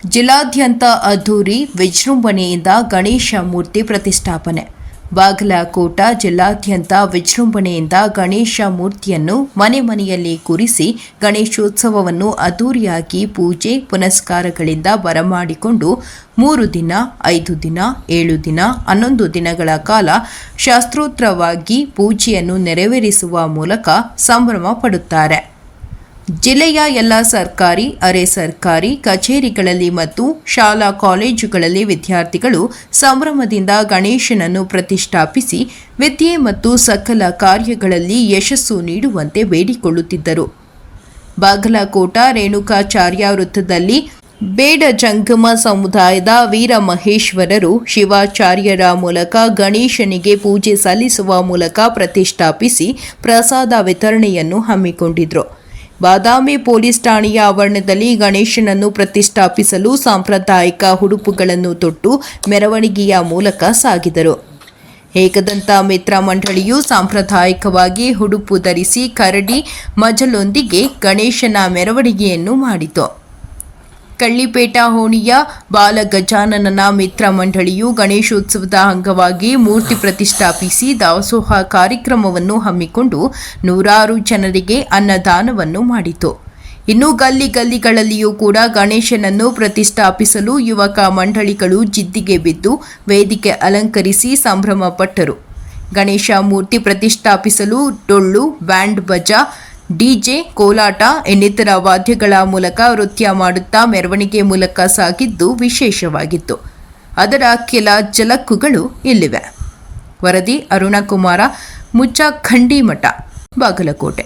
ಜಿಲ್ಲಾದ್ಯಂತ ಅದ್ದೂರಿ ವಿಜೃಂಭಣೆಯಿಂದ ಗಣೇಶ ಮೂರ್ತಿ ಪ್ರತಿಷ್ಠಾಪನೆ. ಬಾಗಲಕೋಟ ಜಿಲ್ಲಾದ್ಯಂತ ವಿಜೃಂಭಣೆಯಿಂದ ಗಣೇಶ ಮೂರ್ತಿಯನ್ನು ಮನೆ ಮನೆಯಲ್ಲಿ ಕೂರಿಸಿ ಗಣೇಶೋತ್ಸವವನ್ನು ಅದ್ದೂರಿಯಾಗಿ ಪೂಜೆ ಪುನಸ್ಕಾರಗಳಿಂದ ಬರಮಾಡಿಕೊಂಡು 3 ದಿನ, 5 ದಿನ, 7 ದಿನ, 11 ದಿನಗಳ ಕಾಲ ಶಾಸ್ತ್ರೋಕ್ತವಾಗಿ ಪೂಜೆಯನ್ನು ನೆರವೇರಿಸುವ ಮೂಲಕ ಸಂಭ್ರಮ ಪಡುತ್ತಾರೆ. ಜಿಲ್ಲೆಯ ಎಲ್ಲ ಸರ್ಕಾರಿ, ಅರೆ ಸರ್ಕಾರಿ ಕಚೇರಿಗಳಲ್ಲಿ ಮತ್ತು ಶಾಲಾ ಕಾಲೇಜುಗಳಲ್ಲಿ ವಿದ್ಯಾರ್ಥಿಗಳು ಸಂಭ್ರಮದಿಂದ ಗಣೇಶನನ್ನು ಪ್ರತಿಷ್ಠಾಪಿಸಿ ವಿದ್ಯೆ ಮತ್ತು ಸಕಲ ಕಾರ್ಯಗಳಲ್ಲಿ ಯಶಸ್ಸು ನೀಡುವಂತೆ ಬೇಡಿಕೊಳ್ಳುತ್ತಿದ್ದರು. ಬಾಗಲಕೋಟ ರೇಣುಕಾಚಾರ್ಯ ವೃತ್ತದಲ್ಲಿ ಬೇಡ ಜಂಗಮ ಸಮುದಾಯದ ವೀರಮಹೇಶ್ವರರು ಶಿವಾಚಾರ್ಯರ ಮೂಲಕ ಗಣೇಶನಿಗೆ ಪೂಜೆ ಸಲ್ಲಿಸುವ ಮೂಲಕ ಪ್ರತಿಷ್ಠಾಪಿಸಿ ಪ್ರಸಾದ ವಿತರಣೆಯನ್ನು ಹಮ್ಮಿಕೊಂಡಿದ್ದರು. ಬಾದಾಮಿ ಪೊಲೀಸ್ ಠಾಣೆಯ ಆವರಣದಲ್ಲಿ ಗಣೇಶನನ್ನು ಪ್ರತಿಷ್ಠಾಪಿಸಲು ಸಾಂಪ್ರದಾಯಿಕ ಉಡುಪುಗಳನ್ನು ತೊಟ್ಟು ಮೆರವಣಿಗೆಯ ಮೂಲಕ ಸಾಗಿದರು. ಏಕದಂತ ಮಿತ್ರ ಮಂಡಳಿಯು ಸಾಂಪ್ರದಾಯಿಕವಾಗಿ ಉಡುಪು ಧರಿಸಿ ಕರಡಿ ಮಜಲೊಂದಿಗೆ ಗಣೇಶನ ಮೆರವಣಿಗೆಯನ್ನು ಮಾಡಿತು. ಕಳ್ಳಿಪೇಟ ಹೋಣಿಯ ಬಾಲಗಜಾನನ ಮಿತ್ರ ಮಂಡಳಿಯು ಗಣೇಶೋತ್ಸವದ ಅಂಗವಾಗಿ ಮೂರ್ತಿ ಪ್ರತಿಷ್ಠಾಪಿಸಿ ದಾಸೋಹ ಕಾರ್ಯಕ್ರಮವನ್ನು ಹಮ್ಮಿಕೊಂಡು ನೂರಾರು ಜನರಿಗೆ ಅನ್ನದಾನವನ್ನು ಮಾಡಿತು. ಇನ್ನು ಗಲ್ಲಿಗಳಲ್ಲಿಯೂ ಕೂಡ ಗಣೇಶನನ್ನು ಪ್ರತಿಷ್ಠಾಪಿಸಲು ಯುವಕ ಮಂಡಳಿಗಳು ಜಿದ್ದಿಗೆ ಬಿದ್ದು ವೇದಿಕೆ ಅಲಂಕರಿಸಿ ಸಂಭ್ರಮ ಪಟ್ಟರು. ಗಣೇಶ ಮೂರ್ತಿ ಪ್ರತಿಷ್ಠಾಪಿಸಲು ಡೊಳ್ಳು, ಬ್ಯಾಂಡ್ ಬಜಾ, ಡಿಜೆ, ಕೋಲಾಟ ಇನ್ನಿತರ ವಾದ್ಯಗಳ ಮೂಲಕ ನೃತ್ಯ ಮಾಡುತ್ತಾ ಮೆರವಣಿಗೆ ಮೂಲಕ ಸಾಗಿದ್ದು ವಿಶೇಷವಾಗಿತ್ತು. ಅದರ ಕೆಲ ಝಲಕ್ಕುಗಳು ಇಲ್ಲಿವೆ. ವರದಿ ಅರುಣಕುಮಾರ, ಮುಚ್ಚಖಂಡಿಮಠ, ಬಾಗಲಕೋಟೆ.